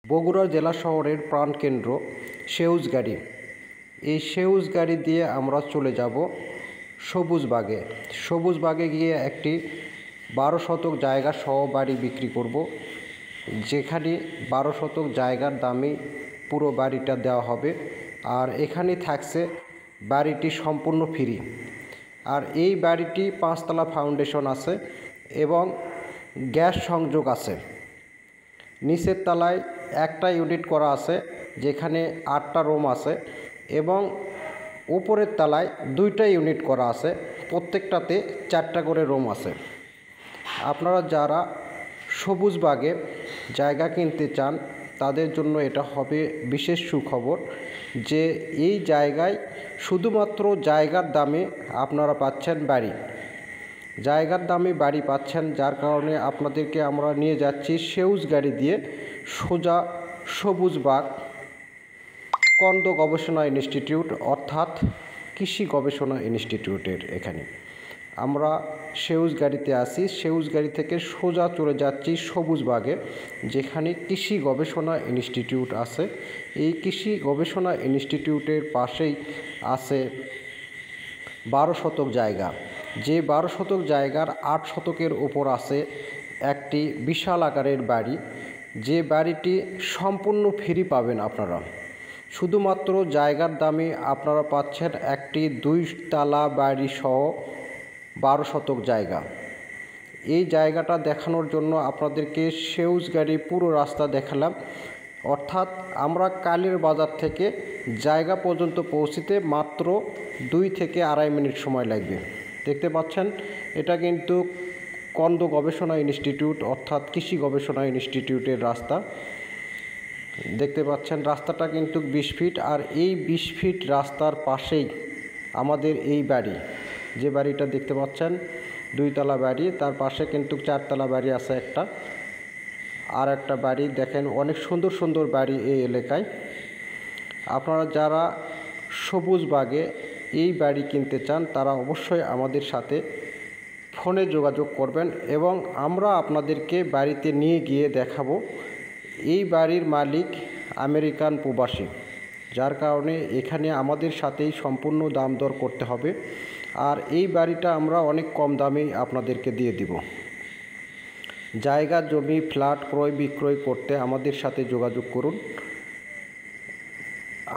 বগুড়া জেলা শহরের প্রাণকেন্দ্র সেউজগাড়ি। এই সেউজগাড়ি দিয়ে আমরা চলে যাব সবুজবাগে। সবুজবাগে গিয়ে একটি 12 শতক জায়গা সহ বাড়ি বিক্রি করব, যেখানে 12 শতক জায়গার দামে পুরো বাড়িটা দেওয়া হবে। আর এখানে থাকছে বাড়িটি সম্পূর্ণ ফ্রি। আর এই বাড়িটি 5 তলা ফাউন্ডেশন আছে এবং গ্যাস সংযোগ আছে। নিচের তলায় একটা ইউনিট করা আছে, যেখানে 8টা রুম আছে, এবং উপরের তলায় 2টা ইউনিট করা আছে, প্রত্যেকটাতে 4টা করে রুম আছে। আপনারা যারা সবুজবাগে জায়গা কিনতে চান তাদের জন্য এটা হবে বিশেষ সুখবর যে এই জায়গায় শুধুমাত্র জায়গার দামে আপনারা পাচ্ছেন বাড়ি। জায়গার দামে বাড়ি পাচ্ছেন, যার কারণে আপনাদেরকে আমরা নিয়ে যাচ্ছি সেউজগাড়ি দিয়ে সোজা সবুজবাগ কন্দ গবেষণা ইনস্টিটিউট, অর্থাৎ কৃষি গবেষণা ইনস্টিটিউটের এখানে আমরা সেউজগাড়িতে আসি। সেউজগাড়ি থেকে সোজা চলে যাচ্ছি সবুজবাগে, যেখানে কৃষি গবেষণা ইনস্টিটিউট আছে। এই কৃষি গবেষণা ইনস্টিটিউটের পাশেই আছে 12 শতক জায়গা। যে 12 শতক জায়গার 8 শতকের ওপর আছে একটি বিশাল আকারের বাড়ি, যে বাড়িটি সম্পূর্ণ ফ্রি পাবেন আপনারা। শুধুমাত্র জায়গার দামে আপনারা পাচ্ছেন একটি 2 তলা বাড়ি সহ 12 শতক জায়গা। এই জায়গাটা দেখানোর জন্য আপনাদেরকে সেউজগাড়ি পুরো রাস্তা দেখালাম। অর্থাৎ আমরা কালীর বাজার থেকে জায়গা পর্যন্ত পৌঁছতে মাত্র 2 থেকে 2.5 মিনিট সময় লাগবে। দেখতে পাচ্ছেন এটা কিন্তু কন্দ গবেষণা ইনস্টিটিউট, অর্থাৎ কৃষি গবেষণা ইনস্টিটিউটের রাস্তা। দেখতে পাচ্ছেন রাস্তাটা কিন্তু 20 ফিট, আর এই 20 ফিট রাস্তার পাশেই আমাদের এই বাড়ি। যে বাড়িটা দেখতে পাচ্ছেন 2 তলা বাড়ি, তার পাশে কিন্তু 4 তলা বাড়ি আছে একটা, আর একটা বাড়ি দেখেন। অনেক সুন্দর সুন্দর বাড়ি এই এলাকায়। আপনারা যারা সবুজবাগে এই বাড়ি কিনতে চান তারা অবশ্যই আমাদের সাথে ফোনে যোগাযোগ করবেন, এবং আমরা আপনাদেরকে বাড়িতে নিয়ে গিয়ে দেখাবো। এই বাড়ির মালিক আমেরিকান প্রবাসী, যার কারণে এখানে আমাদের সাথেই সম্পূর্ণ দাম দর করতে হবে। আর এই বাড়িটা আমরা অনেক কম দামেই আপনাদেরকে দিয়ে দিব। জায়গা জমি ফ্ল্যাট ক্রয় বিক্রয় করতে আমাদের সাথে যোগাযোগ করুন।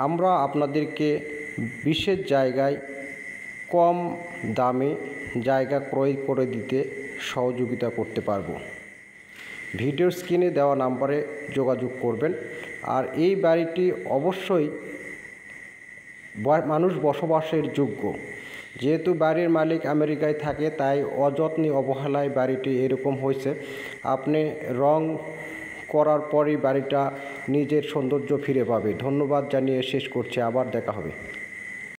আমরা আপনাদেরকে বিশেষ জায়গায় কম দামে জায়গা ক্রয় করে দিতে সহযোগিতা করতে পারবো। ভিডিওর স্ক্রিনে দেওয়া নাম্বারে যোগাযোগ করবেন। আর এই বাড়িটি অবশ্যই মানুষ বসবাসের যোগ্য। যেহেতু বাড়ির মালিক আমেরিকায় থাকে, তাই অযত্নে অবহেলায় বাড়িটি এরকম হয়েছে। আপনি রং করার পরই বাড়িটা নিজের সৌন্দর্য ফিরে পাবে। ধন্যবাদ জানিয়ে শেষ করছি, আবার দেখা হবে।